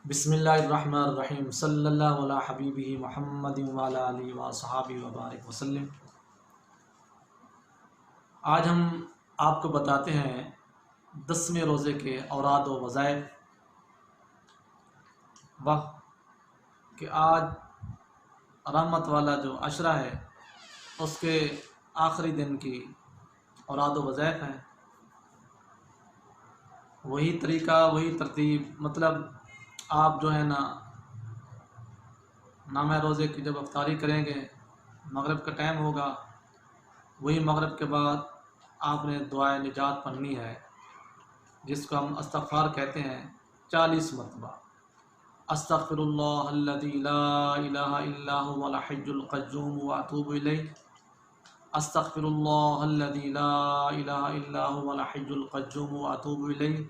بسم اللہ الرحمن الرحیم صلی اللہ علی حبیبہ محمد وعلی آلہ وصحابہ وبارک وسلم۔ آج ہم آپ کو بتاتے ہیں 10ویں روزے کے اوراد و وظائف۔ واہ کہ آج رحمت والا جو عشرہ ہے اس کے آخری دن کی اوراد و وظائف ہیں۔ وہی طریقہ، وہی ترتیب، مطلب آپ جو ہے نا نام روزے کی جب افطاری کریں گے، مغرب کا ٹائم ہوگا، وہی مغرب کے بعد آپ نے دعائے نجات پڑھنی ہے، جس کو ہم استغفار کہتے ہیں 40 مرتبہ۔ استغفر اللہ الذی لا الہ الا هو الحی القیوم واتوب الیہ۔ استغفر اللہ الذی لا الہ الا هو الحی القیوم واتوب الیہ۔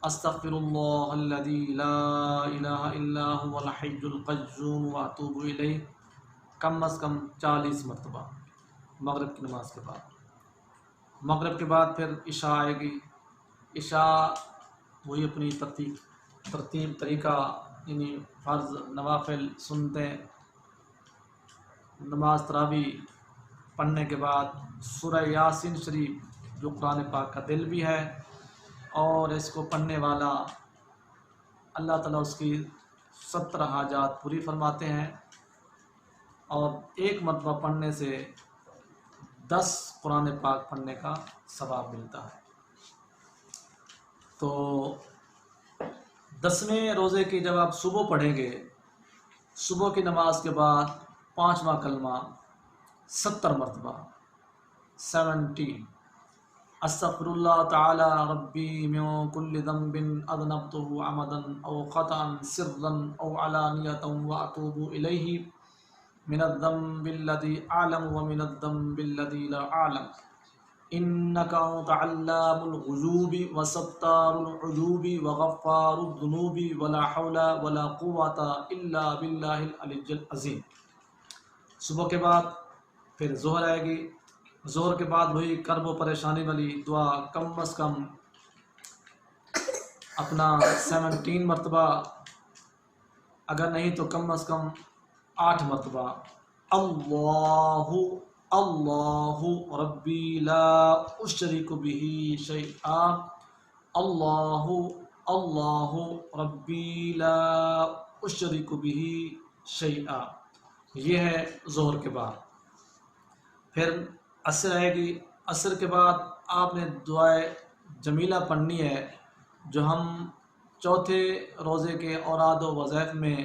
استغفر اللہ الذی لا الہ الا هو الحی القیوم واتوب الیہ، کم از کم 40 مرتبہ مغرب کی نماز کے بعد۔ مغرب کے بعد پھر عشاء آئے گی۔ عشاء وہی اپنی ترتیب طریقہ، یعنی فرض، نوافل، سنتیں، نماز تراویح پڑھنے کے بعد سورہ یاسین شریف جو قرآن پاک کا دل بھی ہے، اور اس کو پڑھنے والا اللہ تعالیٰ اس کی 70 حاجات پوری فرماتے ہیں، اور ایک مرتبہ پڑھنے سے 10 قرآن پاک پڑھنے کا ثواب ملتا ہے۔ تو 10ویں روزے کی جب آپ صبح پڑھیں گے، صبح کی نماز کے بعد 5واں کلمہ 70 مرتبہ، 70۔ استغفر اللہ تعالی ربی من کل ذنب اذنبته عمدا او خطأ سرا او علانیۃ واتوب الیہ من الذنب الذی اعلم ومن الذنب الذی لا اعلم انک انت علام الغیوب وستار العیوب وغفار الذنوب ولا حول ولا قوۃ الا باللہ العلی العظیم۔ صبح کے بعد پھر ظہر آئے گی۔ ظہر کے بعد وہی کرب و پریشانی والی دعا کم از کم اپنا 17 مرتبہ، اگر نہیں تو کم از کم 8 مرتبہ، اللہ اللہ ربی لا اشرک بہ شیئا، اللہ اللہ ربی لا اشرک بہ شیئا۔ یہ ہے ظہر کے بعد۔ پھر عصر آئے گی۔ عصر کے بعد آپ نے دعائے جمیلہ پڑھنی ہے، جو ہم چوتھے روزے کے اوراد و وظائف میں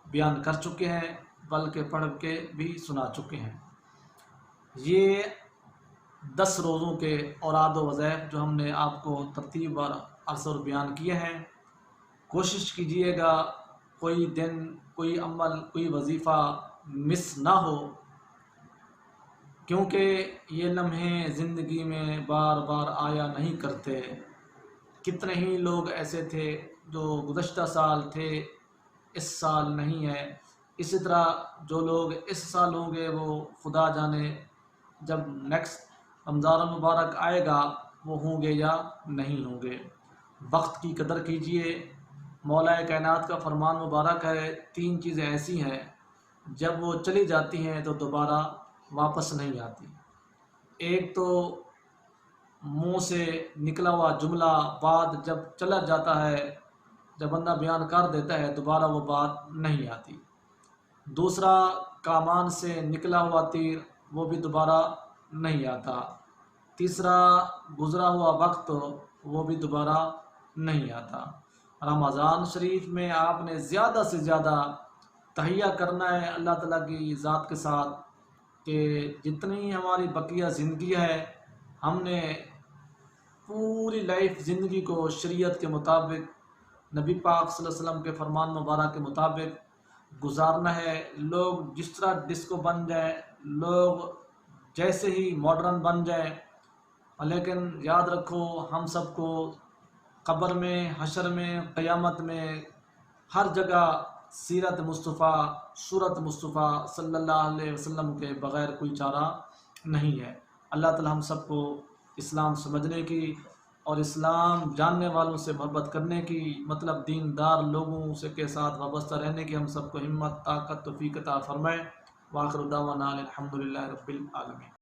بیان کر چکے ہیں، بلکہ پڑھ کے بھی سنا چکے ہیں۔ یہ 10 روزوں کے اوراد و وظائف جو ہم نے آپ کو ترتیب اور اثر بیان کیے ہیں، کوشش کیجئے گا کوئی دن، کوئی عمل، کوئی وظیفہ مس نہ ہو، کیونکہ یہ لمحے زندگی میں بار بار آیا نہیں کرتے۔ کتنے ہی لوگ ایسے تھے جو گزشتہ سال تھے، اس سال نہیں ہے۔ اسی طرح جو لوگ اس سال ہوں گے وہ خدا جانے جب نیکسٹ رمضان المبارک آئے گا وہ ہوں گے یا نہیں ہوں گے۔ وقت کی قدر کیجئے۔ مولا کائنات کا فرمان مبارک ہے، 3 چیزیں ایسی ہیں جب وہ چلی جاتی ہیں تو دوبارہ واپس نہیں آتی۔ ایک تو منہ سے نکلا ہوا جملہ بات جب چلا جاتا ہے، جب بندہ بیان کر دیتا ہے، دوبارہ وہ بات نہیں آتی۔ دوسرا، کامان سے نکلا ہوا تیر، وہ بھی دوبارہ نہیں آتا۔ تیسرا، گزرا ہوا وقت، وہ بھی دوبارہ نہیں آتا۔ رمضان شریف میں آپ نے زیادہ سے زیادہ تہیہ کرنا ہے اللہ تعالیٰ کی ذات کے ساتھ کہ جتنی ہماری بقیہ زندگی ہے، ہم نے پوری لائف زندگی کو شریعت کے مطابق، نبی پاک صلی اللہ علیہ وسلم کے فرمان مبارک کے مطابق گزارنا ہے۔ لوگ جس طرح ڈسکو بن جائیں، لوگ جیسے ہی ماڈرن بن جائیں، لیکن یاد رکھو ہم سب کو قبر میں، حشر میں، قیامت میں، ہر جگہ سیرت مصطفیٰ، صورت مصطفیٰ صلی اللہ علیہ وسلم کے بغیر کوئی چارہ نہیں ہے۔ اللہ تعالی ہم سب کو اسلام سمجھنے کی، اور اسلام جاننے والوں سے محبت کرنے کی، مطلب دیندار لوگوں سے کے ساتھ وابستہ رہنے کی ہم سب کو ہمت، طاقت، توفیق عطا فرمائے۔ وآخر دعوانا الحمد للہ رب العالمین۔